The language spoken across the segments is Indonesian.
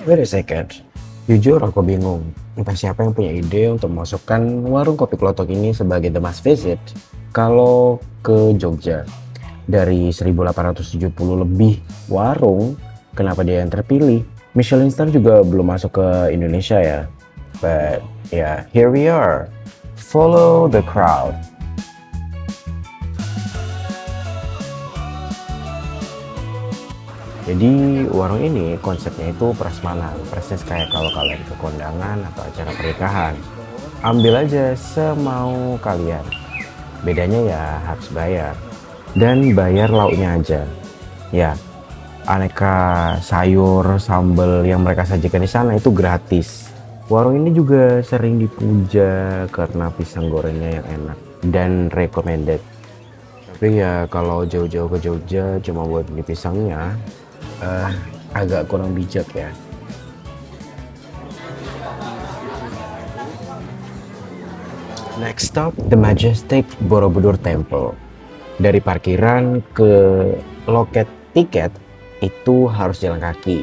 Wait a second. Jujur aku bingung. Entah siapa yang punya ide untuk memasukkan warung kopi klotok ini sebagai the must visit. Kalau ke Jogja, dari 1870 lebih warung, kenapa dia yang terpilih? Michelin Star juga belum masuk ke Indonesia ya. But yeah, here we are. Follow the crowd. Jadi warung ini konsepnya itu prasmanan, persis kayak kalau kalian ke kondangan atau acara pernikahan. Ambil aja semau kalian. Bedanya ya harus bayar. Dan bayar lauknya aja. Ya, aneka sayur, sambal yang mereka sajikan di sana itu gratis. Warung ini juga sering dipuja karena pisang gorengnya yang enak dan recommended. Tapi ya kalau jauh-jauh ke Jogja cuma buat beli pisangnya, eh, agak kurang bijak ya. Next stop, The Majestic Borobudur Temple. Dari parkiran ke loket tiket itu harus jalan kaki,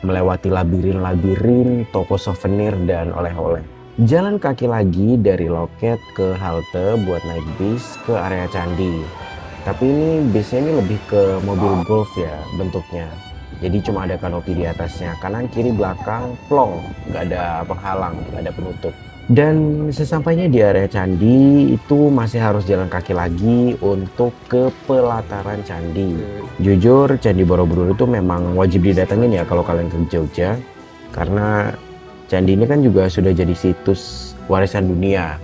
melewati labirin-labirin toko souvenir dan oleh-oleh. Jalan kaki lagi dari loket ke halte buat naik bis ke area candi. Tapi ini bisnya ini lebih ke mobil golf ya bentuknya. Jadi cuma ada kanopi di atasnya, kanan kiri belakang plong, nggak ada penghalang, nggak ada penutup. Dan sesampainya di area candi itu masih harus jalan kaki lagi untuk ke pelataran candi. Jujur Candi Borobudur itu memang wajib didatengin ya kalau kalian ke Jogja. Karena candi ini kan juga sudah jadi situs warisan dunia.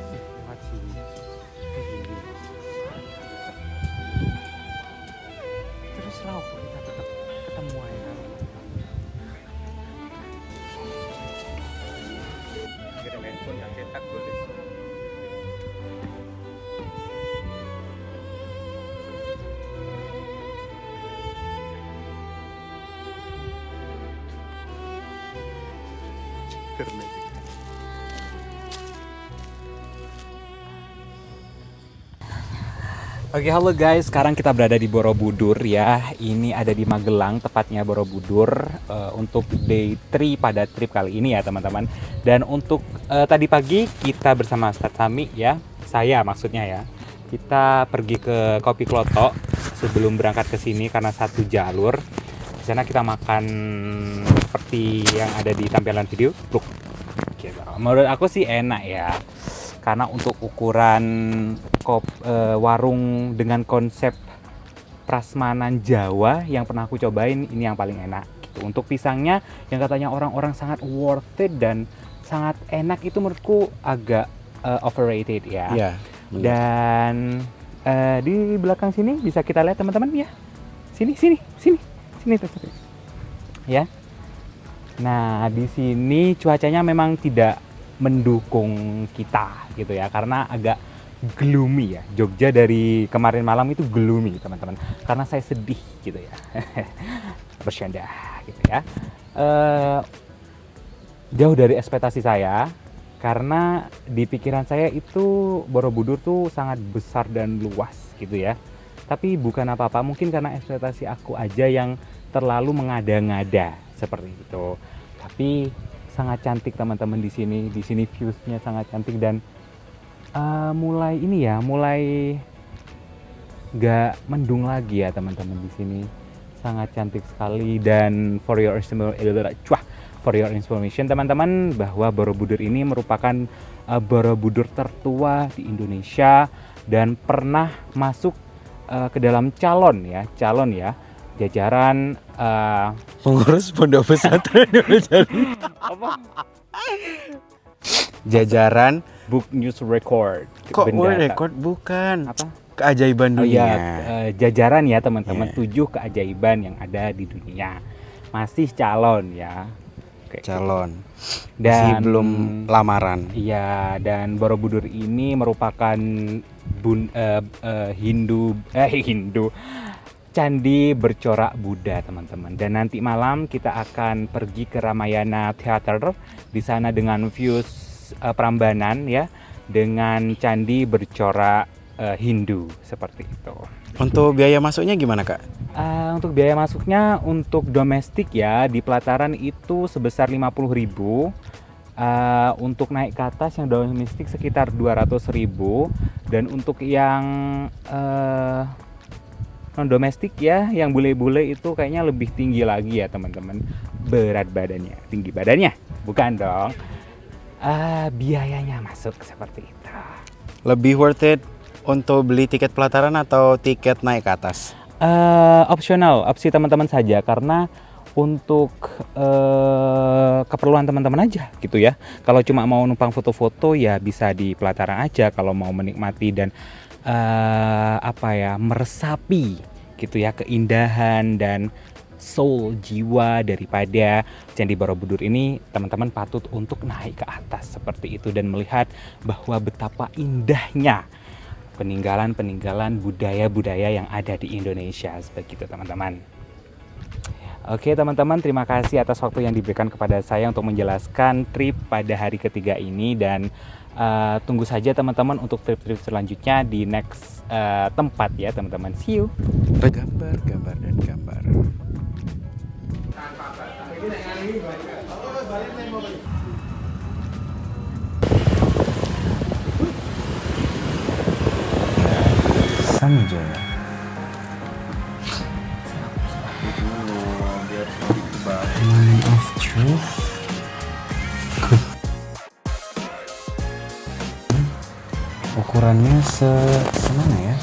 Terus lah kok kita tetap ketemu aja. Kirim handphone yang cetak boleh. Oke, halo guys. Sekarang kita berada di Borobudur ya. Ini ada di Magelang, tepatnya Borobudur untuk day 3 pada trip kali ini ya, teman-teman. Dan untuk tadi pagi kita bersama Ustadz Sami ya. Saya maksudnya ya. Kita pergi ke Kopi Klotok sebelum berangkat ke sini karena satu jalur. Di sana kita makan seperti yang ada di tampilan video. Look, gitu. Menurut aku sih enak ya. Karena untuk ukuran warung dengan konsep prasmanan Jawa yang pernah aku cobain, ini yang paling enak gitu. Untuk pisangnya yang katanya orang-orang sangat worth it dan sangat enak, itu menurutku agak overrated ya. Iya. Dan di belakang sini bisa kita lihat teman-teman ya. Sini teman-teman. Ya. Nah, di sini cuacanya memang tidak mendukung kita gitu ya, karena agak gloomy ya. Jogja dari kemarin malam itu gloomy teman-teman, karena saya sedih gitu ya. Bercanda gitu ya. Jauh dari ekspektasi saya, karena di pikiran saya itu Borobudur tuh sangat besar dan luas gitu ya. Tapi bukan apa-apa, mungkin karena ekspektasi aku aja yang terlalu mengada-ngada seperti itu. Tapi sangat cantik teman-teman di sini. Di sini viewsnya sangat cantik dan mulai gak mendung lagi ya teman-teman di sini. Sangat cantik sekali. Dan for your information teman-teman, bahwa Borobudur ini merupakan Borobudur tertua di Indonesia dan pernah masuk ke dalam calon ya jajaran Pengurus Pondok Pesantren Indonesia. apa Jajaran Book News Record. kok Benda World Record bukan. apa? Keajaiban Oh dunia. ya, jajaran ya teman-teman, Yeah. 7 keajaiban yang ada di dunia. Masih calon ya. Oke. Calon. Masih Dan belum lamaran. iya, dan Borobudur ini merupakan Hindu Candi bercorak Buddha teman-teman. Dan nanti malam kita akan pergi ke Ramayana Theater di sana dengan views Prambanan ya, dengan candi bercorak Hindu seperti itu. Untuk biaya masuknya gimana, Kak? Untuk biaya masuknya untuk domestik ya di pelataran itu sebesar 50.000. Untuk naik ke atas yang domestik sekitar 200.000, dan untuk yang non domestik ya yang bule-bule itu kayaknya lebih tinggi lagi ya teman-teman, berat badannya, tinggi badannya, bukan dong. Biayanya masuk seperti itu. Lebih worth it untuk beli tiket pelataran atau tiket naik ke atas? Opsional, opsi teman-teman saja, karena untuk keperluan teman-teman aja gitu ya. Kalau cuma mau numpang foto-foto ya bisa di pelataran aja. Kalau mau menikmati dan meresapi gitu ya keindahan dan soul jiwa daripada Candi Borobudur ini, teman-teman patut untuk naik ke atas seperti itu dan melihat bahwa betapa indahnya peninggalan-peninggalan budaya-budaya yang ada di Indonesia, seperti itu teman-teman. Oke teman-teman, terima kasih atas waktu yang diberikan kepada saya untuk menjelaskan trip pada hari ketiga ini, dan tunggu saja teman-teman untuk trip-trip selanjutnya di next tempat ya teman-teman. See you. Gambar, gambar, dan gambar. Samjaya. Moment of truth. Ukurannya semana ya?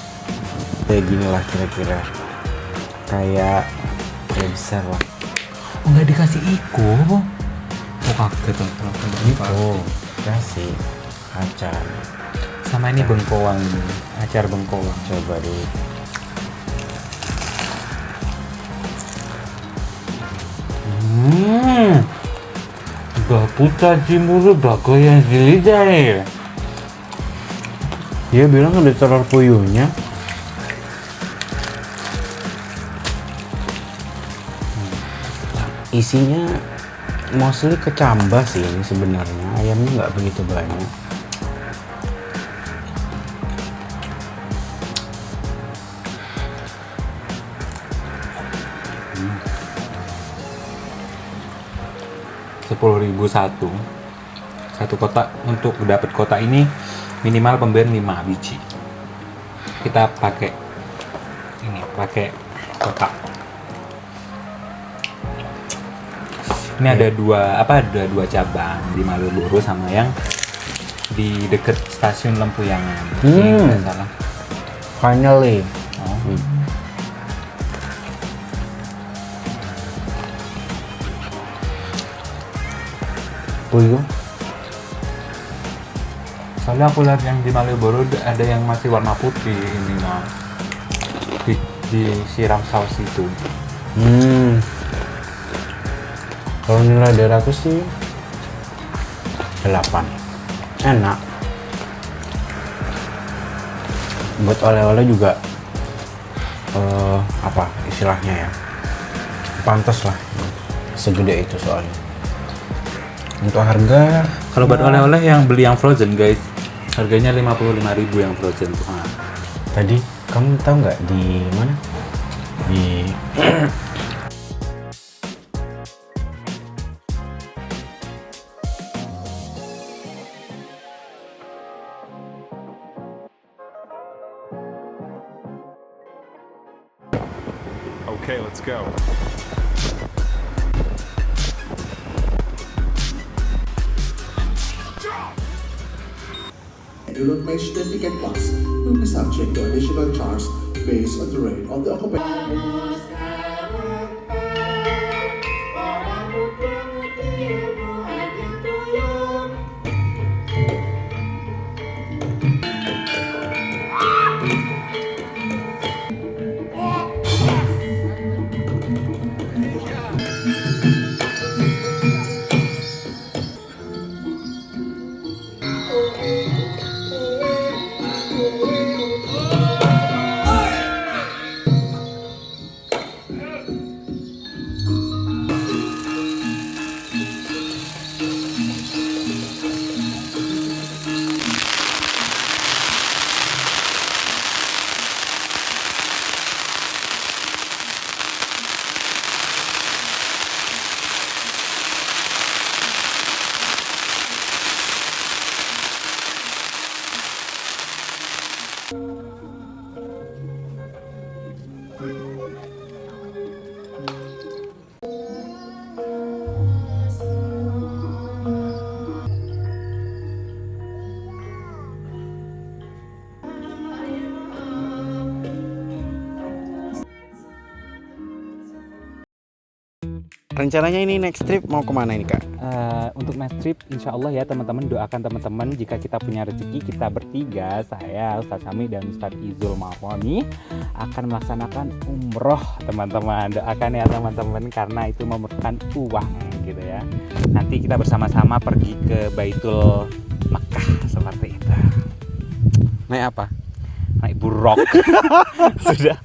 Kayak gini lah kira-kira. Kayak besar lah. Oh, nggak dikasih iko? Oh kaget Oh, kasih acar. sama ini bengkoang, acar bengkoang. Coba dulu. Baputa cimuru bago yang di lidah ya. Dia bilang ada telur puyuhnya. Isinya mostly kecambah sih ini sebenarnya. Ayamnya nggak begitu banyak. Satu kotak. Untuk dapat kotak ini minimal pembelian 5 biji. Kita pakai kotak. Ini ada dua cabang di Malioboro sama yang di dekat stasiun Lempuyangan. Ini nggak salah. Finally. Oh. Puyuh. Soalnya aku lihat yang di Malioboro ada yang masih warna putih ini mah. Disiram saus itu. Kalau nilai dari aku sih 8. Enak. Buat oleh-oleh juga apa istilahnya ya, pantas lah, segede itu soalnya. Untuk harga, Kalau buat oleh-oleh yang beli yang frozen guys, harganya 55.000 yang frozen tuh. Nah. tadi kamu tahu nggak di mana? Di Okay, let's go. Do not match the ticket plus will be subject to additional charge based on the rate of the occupation. Rencananya ini next trip mau kemana ini Kak? Untuk next trip insya Allah ya teman-teman, doakan teman-teman jika kita punya rezeki, kita bertiga, saya, Ustadz Sami dan Ustadz Izul Ma'afwami akan melaksanakan umroh teman-teman. Doakan ya teman-teman karena itu memerlukan uang gitu ya. Nanti kita bersama-sama pergi ke Baitul Makkah seperti itu. Naik apa? Naik buruk. Sudah